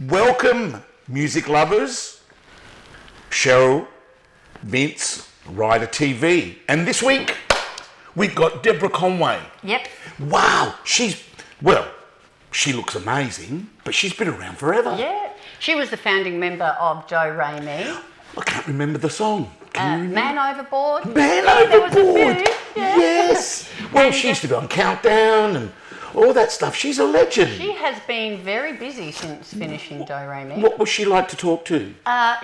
Welcome, music lovers. Cheryl, Vince, Ryder TV. And this week, we've got Deborah Conway. Yep. Wow, she looks amazing, but she's been around forever. Yeah. She was the founding member of DoReMi. I can't remember the song. Man Overboard. Man Yeah, there was a Overboard. few, yeah. Yes. Well, she used to be on Countdown and all that stuff. She's a legend. She has been very busy since finishing DoReMi. What was she like to talk to?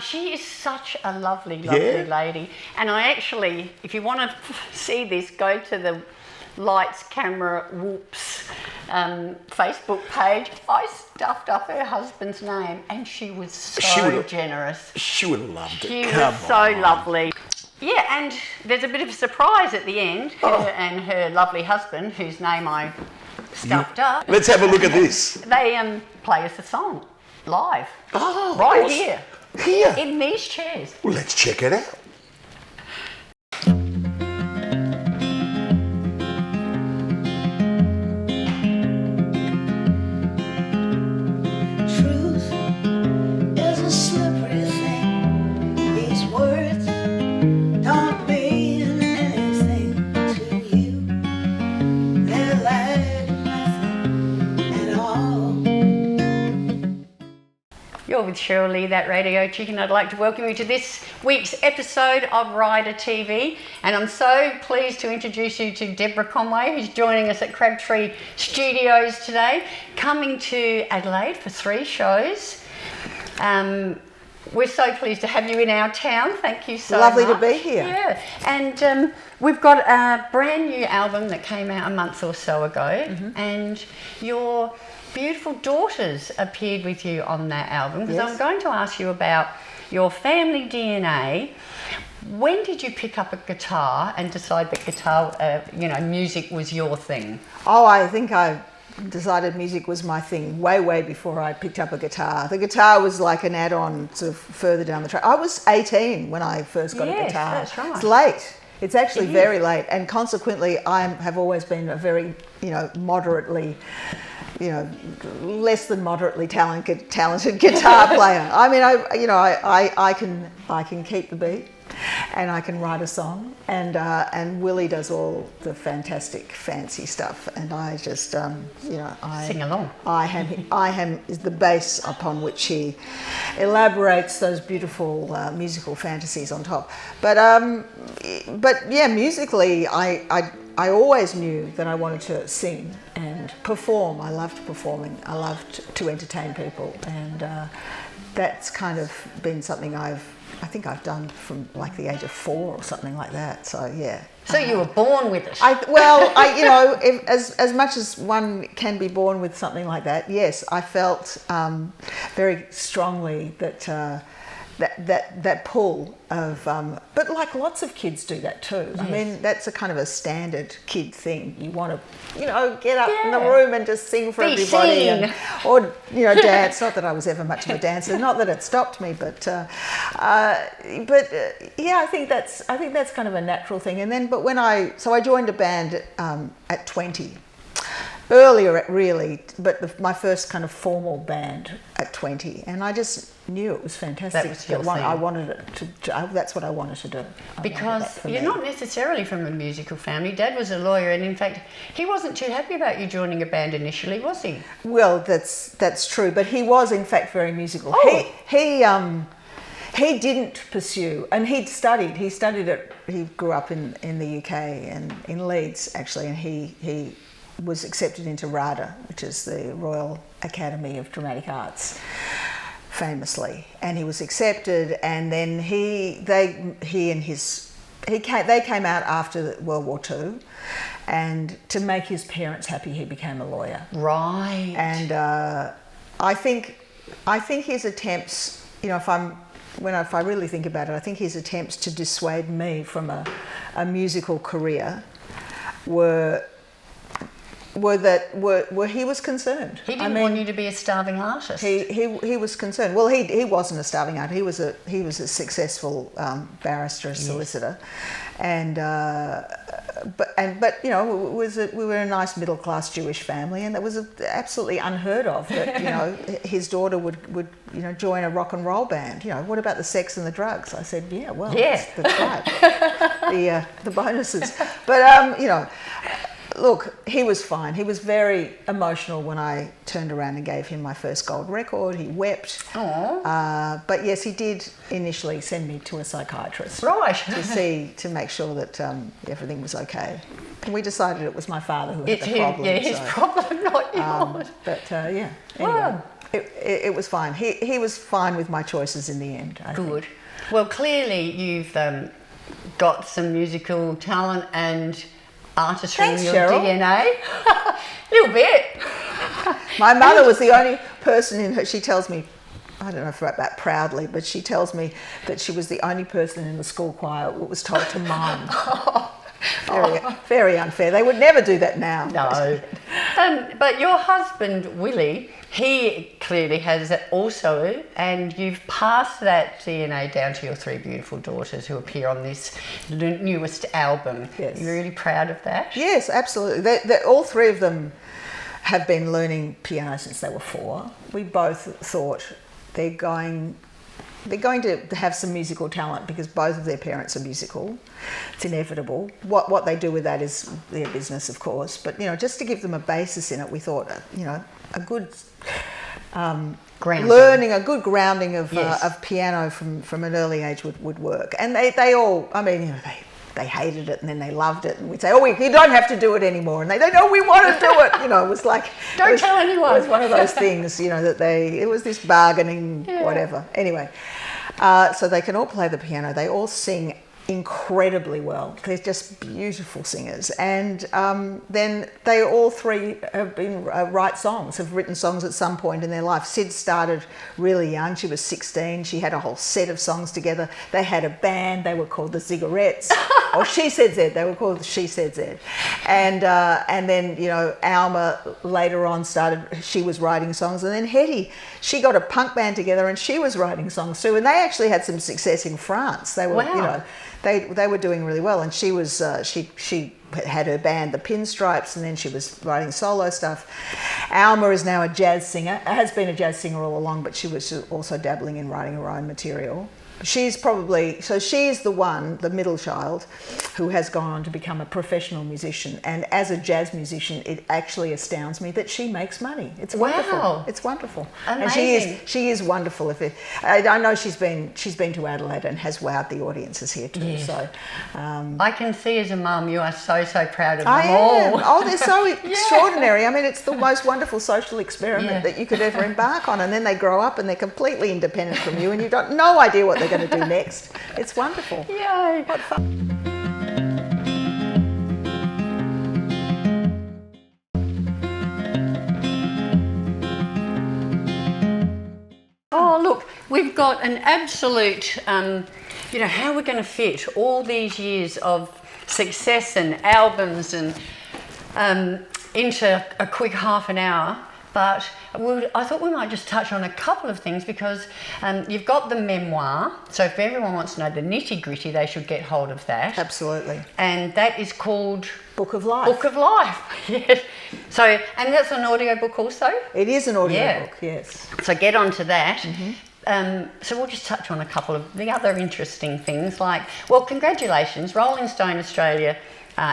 She is such a lovely Yeah. lady. And I actually, if you want to see this, go to the Lights, Camera, Whoops Facebook page. I stuffed up her husband's name and she was so generous. She would have loved it. She Come was so on. lovely. Yeah, and there's a bit of a surprise at the end. Her and her lovely husband, whose name I stuffed up. Let's have a look at this. They play us a song live. Oh, right awesome. here. Here. In these chairs. Well, let's check it out. Truth is a slippery thing. These words don't mean anything to you. They're like nothing at all. You're with Cheryl Lee, that radio chicken. I'd like to welcome you to this week's episode of Ryder TV. And I'm so pleased to introduce you to Deborah Conway, who's joining us at Crabtree Studios today, coming to Adelaide for 3 shows. We're so pleased to have you in our town. Thank you so Lovely much. to be here. Yeah, and we've got a brand new album that came out a month or so ago, and your beautiful daughters appeared with you on that album, because Yes. I'm going to ask you about your family DNA. When did you pick up a guitar and decide that guitar, music was your thing? Oh, I think I decided music was my thing way before I picked up a guitar. The guitar was like an add-on sort of further down the track. I was 18 when I first got a Yes, guitar. that's right. It's late. It's actually It is. very late, and consequently I have always been a very, moderately, less than moderately talented guitar player. I mean, I can keep the beat, and I can write a song, and Willie does all the fantastic fancy stuff, and I just I Sing along. I am is the base upon which he elaborates those beautiful musical fantasies on top. But yeah, musically, I always knew that I wanted to sing and perform. I loved performing. I loved to entertain people, and that's kind of been something I think I've done from like the age of 4 or something like that. So yeah. So you were born with it. As much as one can be born with something like that, yes, I felt very strongly that that pull of, but like lots of kids do that too. Yes. I mean, that's a kind of a standard kid thing. You want to, get up in the room and just sing for Be everybody, seen. or dance. Not that I was ever much of a dancer. Not that it stopped me, but yeah, I think that's kind of a natural thing. And then, I joined a band at 20. Earlier, really, but my first kind of formal band at 20, and I just knew it was fantastic. That was your I thing. wanted it to. That's what I wanted to do. I wanted Because that for you're me. not necessarily from a musical family. Dad was a lawyer, and in fact, he wasn't too happy about you joining a band initially, was he? Well, that's true, but he was in fact very musical. Oh. He didn't pursue, and he studied it. He grew up in the UK and in Leeds actually, and he was accepted into RADA, which is the Royal Academy of Dramatic Arts, famously, and he was accepted, and then they came out after World War II, and to make his parents happy, he became a lawyer. Right. And I think his attempts, if I really think about it, I think his attempts to dissuade me from a musical career were were he was concerned. He didn't want you to be a starving artist. He was concerned. Well, he wasn't a starving artist. He was a successful barrister, solicitor, and but you know, we were a nice middle class Jewish family, and that was absolutely unheard of that, you know, his daughter would you know, join a rock and roll band. You know, what about the sex and the drugs? I said, yeah, well, that's right. The bonuses, but you know. Look, he was fine. He was very emotional when I turned around and gave him my first gold record. He wept. But yes, he did initially send me to a psychiatrist. Right. to make sure that everything was okay. And we decided it was my father who had the problem. Yeah, his problem, not yours. But yeah, anyway, Wow. it was fine. He was fine with my choices in the end, I think. Good. Well, clearly you've got some musical talent and artistry Thanks, in your Cheryl. DNA. A little bit. My mother was the only person in her, she tells me, I don't know if about proudly, but she tells me that she was the only person in the school choir that was told to mime. Very unfair. They would never do that now. No. But your husband, Willy, he clearly has it also, and you've passed that DNA down to your three beautiful daughters who appear on this newest album. Yes. You're really proud of that? Yes, absolutely. All three of them have been learning piano since they were 4. We both thought they're going to have some musical talent because both of their parents are musical. It's inevitable. What they do with that is their business, of course. But, you know, just to give them a basis in it, we thought, you know, a good learning, a good grounding of piano from an early age would work. And they all, I mean, you know, they hated it and then they loved it, and we'd say, you don't have to do it anymore, and they no, we want to do it. You know, it was like don't tell anyone. It was one of those things, you know, that it was this bargaining whatever. Anyway, so they can all play the piano. They all sing incredibly well. They're just beautiful singers, and then they all three have been have written songs at some point in their life. Sid started really young. She was 16. She had a whole set of songs together. They had a band. They were called the Zigarettes, or She Said Z. They were called She Said Z, and then, you know, Alma later on she was writing songs, and then Hetty, she got a punk band together and she was writing songs too, and they actually had some success in France. They were, you know, they were doing really well, and she was she had her band the Pinstripes, and then she was writing solo stuff. Alma is now a jazz singer, has been a jazz singer all along, but she was also dabbling in writing her own material. She's the middle child, who has gone on to become a professional musician. And as a jazz musician, it actually astounds me that she makes money. It's wonderful. Wow. It's wonderful. Amazing. And she is wonderful. I know she's been to Adelaide and has wowed the audiences here too. Yes. So I can see as a mum you are so proud of them I am. all. Oh, they're so extraordinary. I mean, it's the most wonderful social experiment that you could ever embark on. And then they grow up and they're completely independent from you, and you've got no idea what they're going to do next. It's wonderful. Yay. What fun. Oh, look, we've got an absolute, you know, how we're going to fit all these years of success and albums and into a quick half an hour. But I thought we might just touch on a couple of things, because you've got the memoir. So if everyone wants to know the nitty gritty, they should get hold of that. Absolutely. And that is called Book of Life. Book of Life. Yes. So, and that's an audio book also? It is an audio book, yes. So get onto that. So we'll just touch on a couple of the other interesting things, like, well, congratulations, Rolling Stone Australia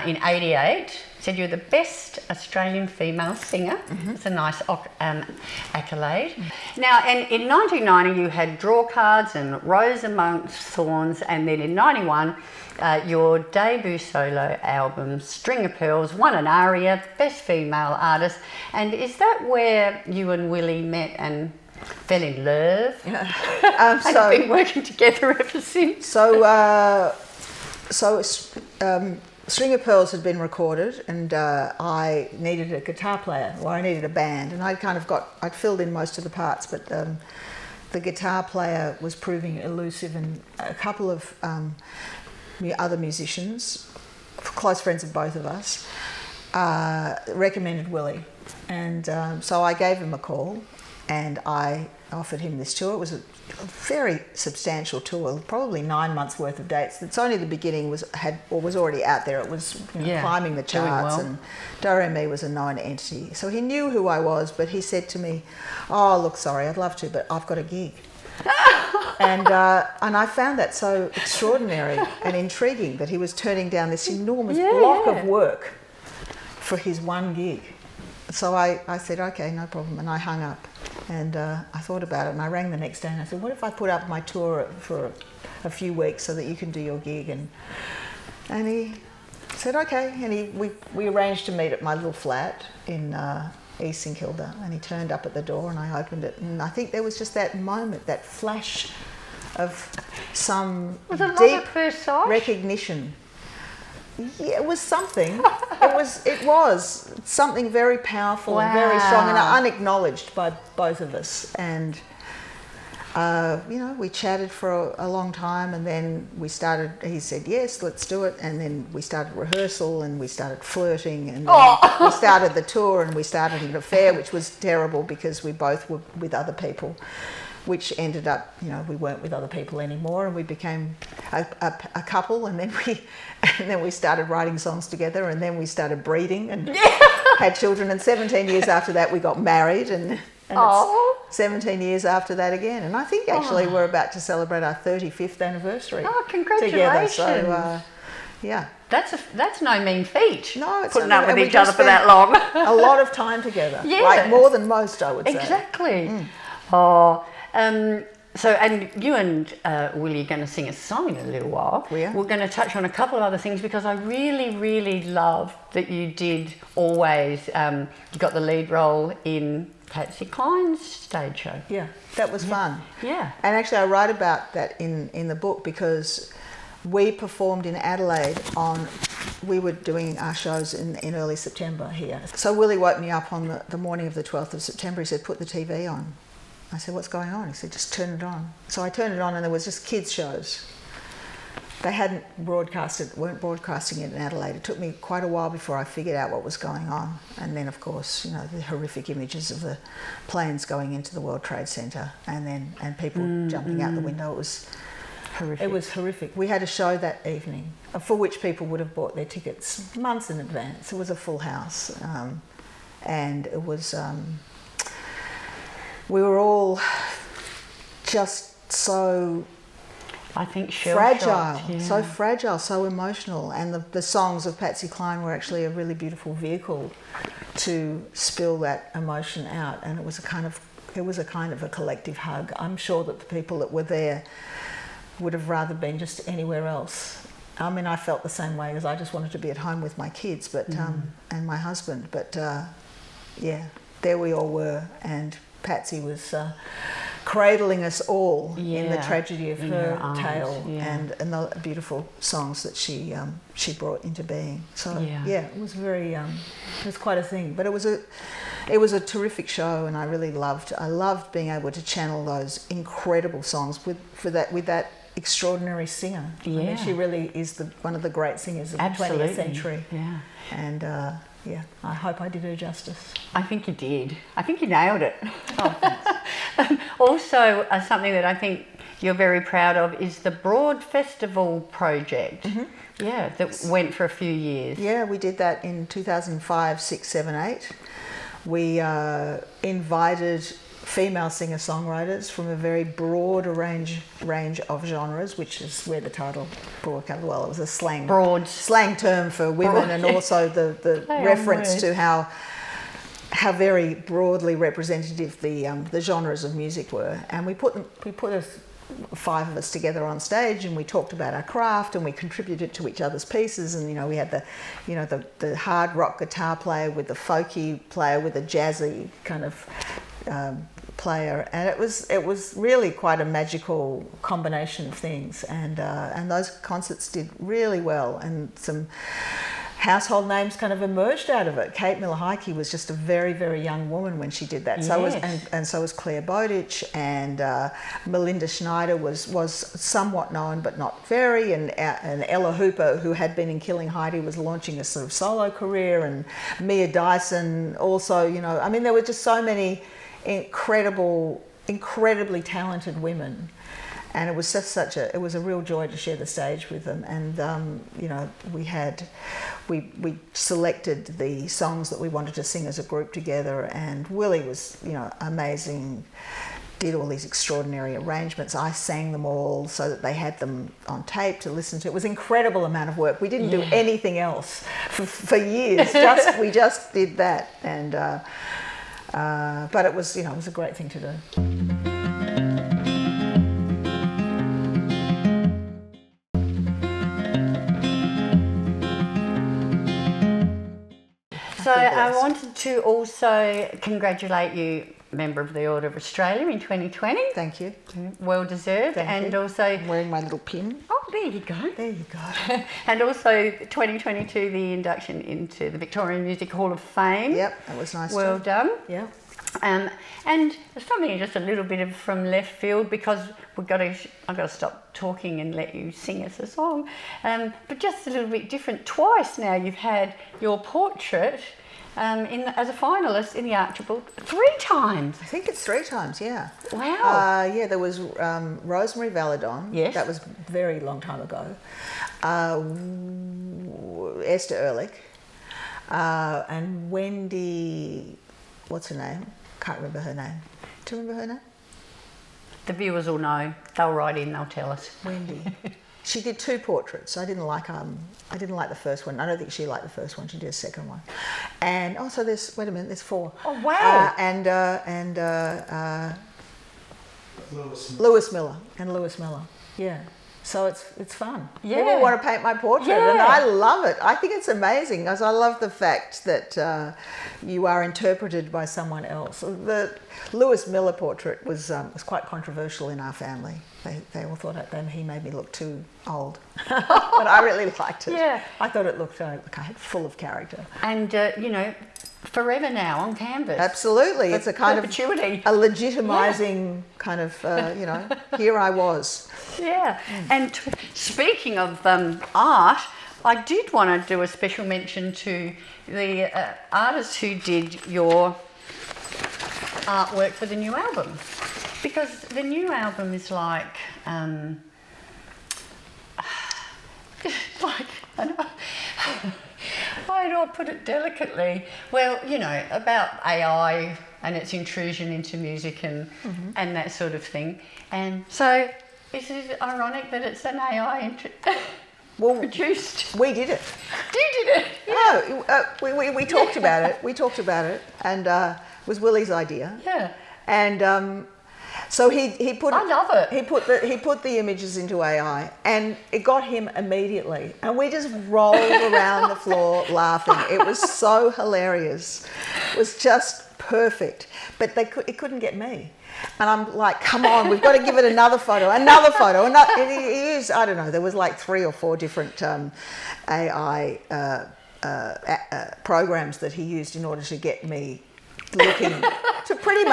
in '88 said you're the best Australian female singer. It's a nice accolade. Now, and in 1990 you had Draw Cards and Rose Amongst Thorns, and then in '91 your debut solo album String of Pearls won an ARIA, Best Female Artist. And is that where you and Willy met and fell in love? And have been working together ever since? String of Pearls had been recorded, and I needed a guitar player, or I needed a band, and I'd filled in most of the parts, but the guitar player was proving elusive, and a couple of other musicians, close friends of both of us, recommended Willy. And so I gave him a call and I offered him this tour. It was a very substantial tour, probably 9 months worth of dates. It's only the beginning was already out there. It was climbing the charts, and DoReMi was a known entity. So he knew who I was, but he said to me, "Oh, look, sorry, I'd love to, but I've got a gig." and I found that so extraordinary and intriguing that he was turning down this enormous block of work for his one gig. So I said, okay, no problem, and I hung up. And I thought about it, and I rang the next day and I said, what if I put up my tour for a few weeks so that you can do your gig? And he said, okay. And we arranged to meet at my little flat in East St Kilda, and he turned up at the door and I opened it, and I think there was just that moment, that flash of some deep recognition. Yeah, it was something. It was something very powerful and very strong and unacknowledged by both of us. And we chatted for a long time, and then we started. He said, "Yes, let's do it." And then we started rehearsal, and we started flirting, and then we started the tour, and we started an affair, which was terrible because we both were with other people. Which ended up, we weren't with other people anymore, and we became a couple, and then we started writing songs together, and then we started breeding and had children. And 17 years after that, we got married, and it's 17 years after that again. And I think actually we're about to celebrate our 35th anniversary. Oh, congratulations! Together. So yeah. That's no mean feat. No, it's putting up with each other for that long. A lot of time together. Yeah. Like more than most, I would say. Exactly. Oh. So, and you and Willy are going to sing a song in a little while. We are. We're going to touch on a couple of other things because I really, really love that you did always. You got the lead role in Patsy Cline's stage show. Yeah, that was fun. Yeah. And actually, I write about that in the book because we performed in Adelaide we were doing our shows in early September here. So Willy woke me up on the morning of the 12th of September. He said, "Put the TV on." I said, "What's going on?" He said, "Just turn it on." So I turned it on, and there was just kids' shows. They weren't broadcasting it in Adelaide. It took me quite a while before I figured out what was going on. And then, of course, the horrific images of the planes going into the World Trade Center, and people jumping out the window. It was horrific. It was horrific. We had a show that evening for which people would have bought their tickets months in advance. It was a full house, and it was. We were all just so fragile, so fragile, so emotional, and the songs of Patsy Cline were actually a really beautiful vehicle to spill that emotion out, and it was a kind of a collective hug. I'm sure that the people that were there would have rather been just anywhere else. I mean, I felt the same way because I just wanted to be at home with my kids, and my husband. But there we all were, and Patsy was cradling us all in the tragedy of her tale and the beautiful songs that she brought into being. So it was it was quite a thing. But it was a terrific show, and I loved being able to channel those incredible songs with that extraordinary singer. I mean, she really is one of the great singers of the 20th century. Yeah. And I hope I did her justice. I think you did. I think you nailed it. Oh, thanks. Also, something that I think you're very proud of is the Broad Festival project. Mm-hmm. Yeah, that went for a few years. Yeah, we did that in 2005, 6, 7, 8. We invited female singer-songwriters from a very broad range of genres, which is where the title broad comes. Well, it was a slang term for women, and also the reference to how very broadly representative the genres of music were. And we put 5 of us together on stage, and we talked about our craft, and we contributed to each other's pieces. And we had the hard rock guitar player with the folky player with the jazzy kind of player, and it was really quite a magical combination of things, and those concerts did really well, and household names kind of emerged out of it. Kate Miller-Heidke was just a very, very young woman when she did that. So was and so was Claire Bowditch, and Melinda Schneider was somewhat known but not very, and Ella Hooper, who had been in Killing Heidi, was launching a sort of solo career, and Mia Dyson also, you know, I mean, there were just so many incredibly talented women. And it was just it was a real joy to share the stage with them. And, you know, we selected the songs that we wanted to sing as a group together. And Willy was, you know, amazing, did all these extraordinary arrangements. I sang them all so that they had them on tape to listen to. It was an incredible amount of work. We didn't do anything else for years. We just did that. And, but it was, you know, it was a great thing to do. So I wanted to also congratulate you, Member of the Order of Australia in 2020. Thank you. Well deserved. Thank you. Also... I'm wearing my little pin. Oh, there you go. There you go. And also 2022, the induction into the Victorian Music Hall of Fame. Yep, that was nice. Well done. Yeah. And something just a little bit of from left field, because I've got to stop talking and let you sing us a song. But just a little bit different. Twice now you've had your portrait as a finalist in the Archibald 3 times. I think it's 3 times, yeah. Wow. Yeah, there was Rosemary Valadon. Yes. That was a very long time ago. Esther Ehrlich. And Wendy, what's her name? Can't remember her name. Do you remember her name? The viewers will know. They'll write in. They'll tell us. Wendy. She did 2 portraits. I didn't like the first one. I don't think she liked the first one. She did a second one. And also there's 4. Oh wow! Lewis Miller. Yeah. So it's fun. Yeah. People want to paint my portrait, and I love it. I think it's amazing, because I love the fact that you are interpreted by someone else. The Lewis Miller portrait was quite controversial in our family. They all thought he made me look too old, but I really liked it. Yeah. I thought it looked full of character. And you know, forever now on canvas. Absolutely, it's a kind perpetuity. of a legitimising kind of, you know, here I was. Yeah, and speaking of art, I did want to do a special mention to the artist who did your artwork for the new album, because the new album is like how do I put it delicately? Well, you know, about AI and its intrusion into music and that sort of thing. And so, is it ironic that it's an AI produced? We did it. You did it? Yeah. No, we talked about it. We talked about it, and it was Willy's idea. Yeah. And so he put. I love it. He put the images into AI, and it got him immediately. And we just rolled around the floor laughing. It was so hilarious. It was just perfect. But it couldn't get me. And I'm like, come on, we've got to give it another photo. And he used, I don't know, there was like 3 or 4 different AI programs that he used in order to get me looking to pretty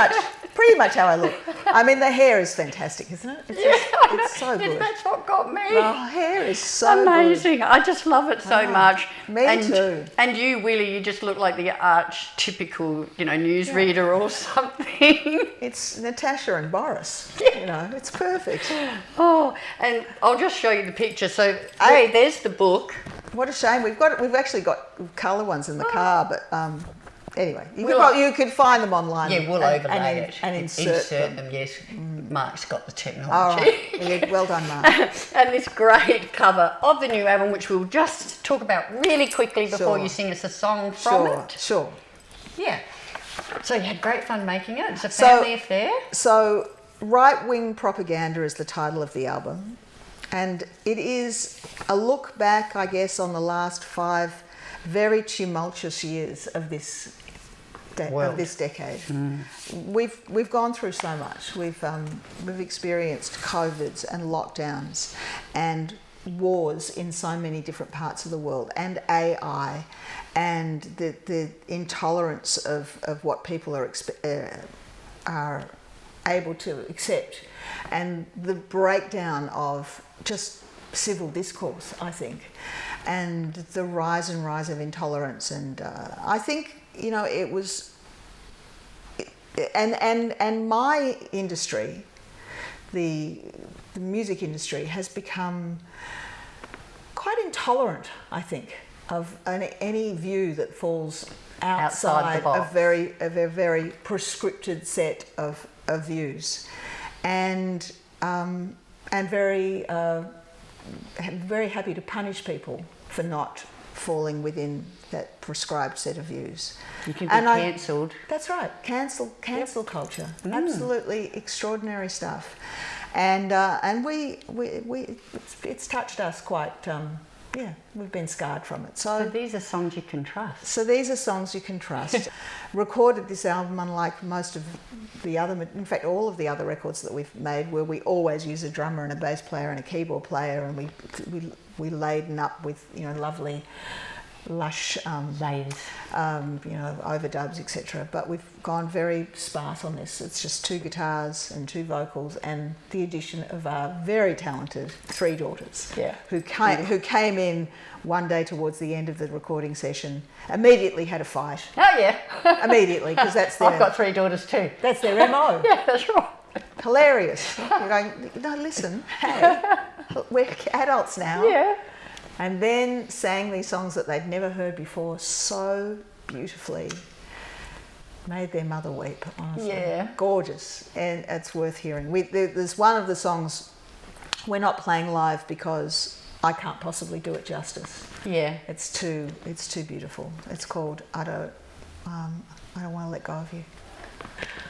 much how I look. I mean, the hair is fantastic, isn't it? It's so good. That's what got me. The hair is so amazing. good. I just love it so much. Me too. And you, Willy, you just look like the archetypical, you know, newsreader or something. It's Natasha and Boris. You know, it's perfect. Oh, and I'll just show you the picture. So, hey, there's the book. What a shame. We've actually got colour ones in the car, but anyway, you could find them online. Yeah, we'll overlay it and insert them. Yes, Mark's got the technology. All right. Yeah, well done, Mark. And this great cover of the new album, which we'll just talk about really quickly before you sing us a song from it. Sure. Yeah. So you had great fun making it. It's a family affair. So, Right-Wing Propaganda is the title of the album, and it is a look back, I guess, on the last 5 very tumultuous years of this decade. We've gone through so much. We've experienced COVIDs and lockdowns and wars in so many different parts of the world, and AI, and the intolerance of what people are able to accept, and the breakdown of just civil discourse, I think, and the rise of intolerance. And I think, you know, it was, and my industry, the music industry, has become quite intolerant, I think, of any view that falls outside the box. of a very prescripted set of views, and very happy to punish people for not falling within that prescribed set of views. You can be cancelled. That's right, cancel culture, absolutely extraordinary stuff, and it's touched us quite. We've been scarred from it. So these are songs you can trust. Recorded this album, unlike most of the other, in fact, all of the other records that we've made, where we always use a drummer and a bass player and a keyboard player, and we laden up with, you know, lovely, lush layers, overdubs, etc. But we've gone very sparse on this. It's just 2 guitars and 2 vocals, and the addition of our very talented 3 daughters, who came in one day towards the end of the recording session, immediately had a fight. Oh yeah, immediately, because that's their. I've got 3 daughters too. That's their MO. Yeah, that's right. Hilarious. You're going, no, listen, hey, we're adults now. Yeah. And then sang these songs that they'd never heard before so beautifully. Made their mother weep, honestly. Yeah. Gorgeous. And it's worth hearing. There's one of the songs we're not playing live because I can't possibly do it justice. Yeah. It's too beautiful. It's called I Don't Want to Let Go of You.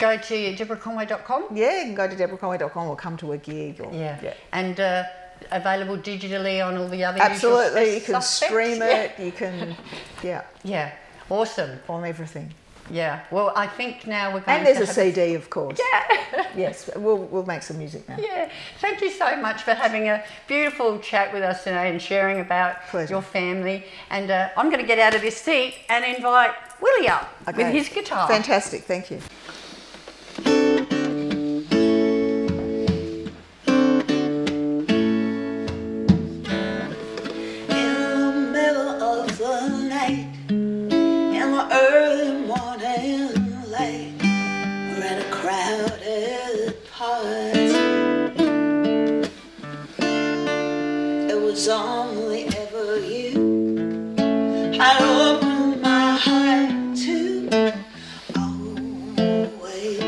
Go to DeborahConway.com. Yeah, you can go to DeborahConway.com or come to a gig. And available digitally on all the other absolutely, usual you can stream it. You can, awesome, on everything. Yeah. Well, I think now we're going. And there's a CD, of course. Yeah. Yes, we'll make some music now. Yeah. Thank you so much for having a beautiful chat with us today and sharing about your family. And I'm going to get out of this seat and invite Willy up with his guitar. Fantastic. Thank you. Early morning light, we're at a crowded party. It was only ever you. I opened my heart to always.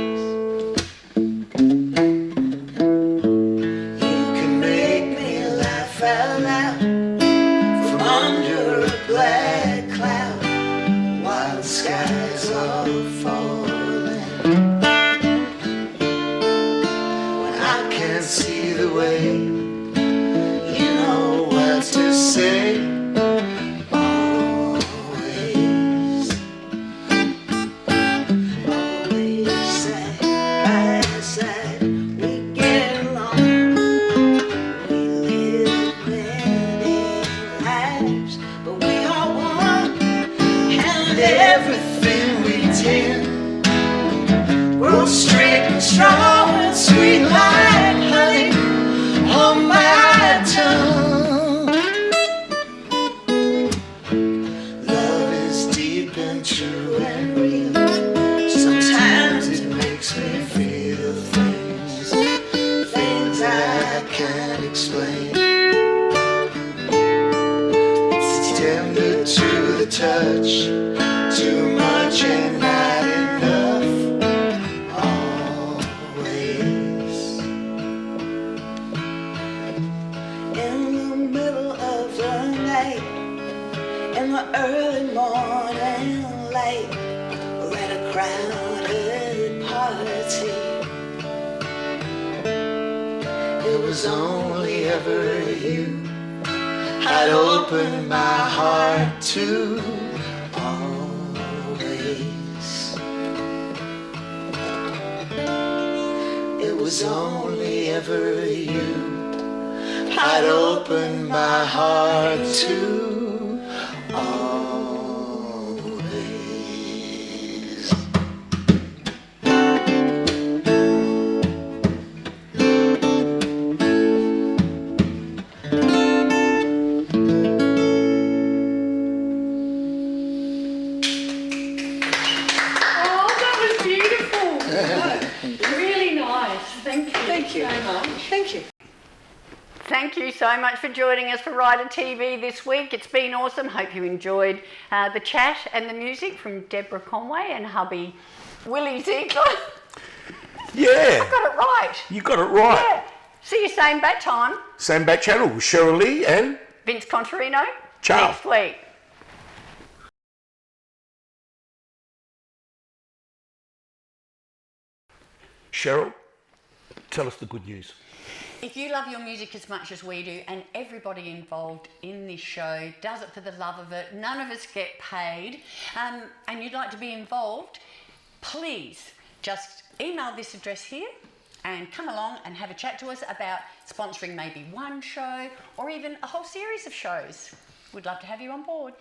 You can make me laugh out loud from under a black cloud. Skies are falling when I can't see the way. You know what to say. Always side by side, we get along. We live many lives, but we are one. And everything we tend grows straight and strong and sweet like honey on my tongue. Love is deep and true and real. Sometimes it makes me feel things I can't explain. It's tender to the touch, too much and not enough, always. In the middle of the night, in the early morning light, we're at a crowded party. It was only ever you. I'd open my heart to always. It was only ever you. I'd open my heart to always. Oh, that was beautiful. Really nice. Thank you. Thank you. So much. Thank you. Thank you so much for joining us for Rider TV this week. It's been awesome. Hope you enjoyed the chat and the music from Deborah Conway and hubby Willy Zygier. Yeah. I got it right. You got it right. Yeah. See you same bat time. Same bat channel with Cheryl Lee and Vince Contarino. Ciao. Next week. Cheryl, tell us the good news. If you love your music as much as we do, and everybody involved in this show does it for the love of it, none of us get paid, and you'd like to be involved, please just email this address here and come along and have a chat to us about sponsoring maybe one show or even a whole series of shows. We'd love to have you on board.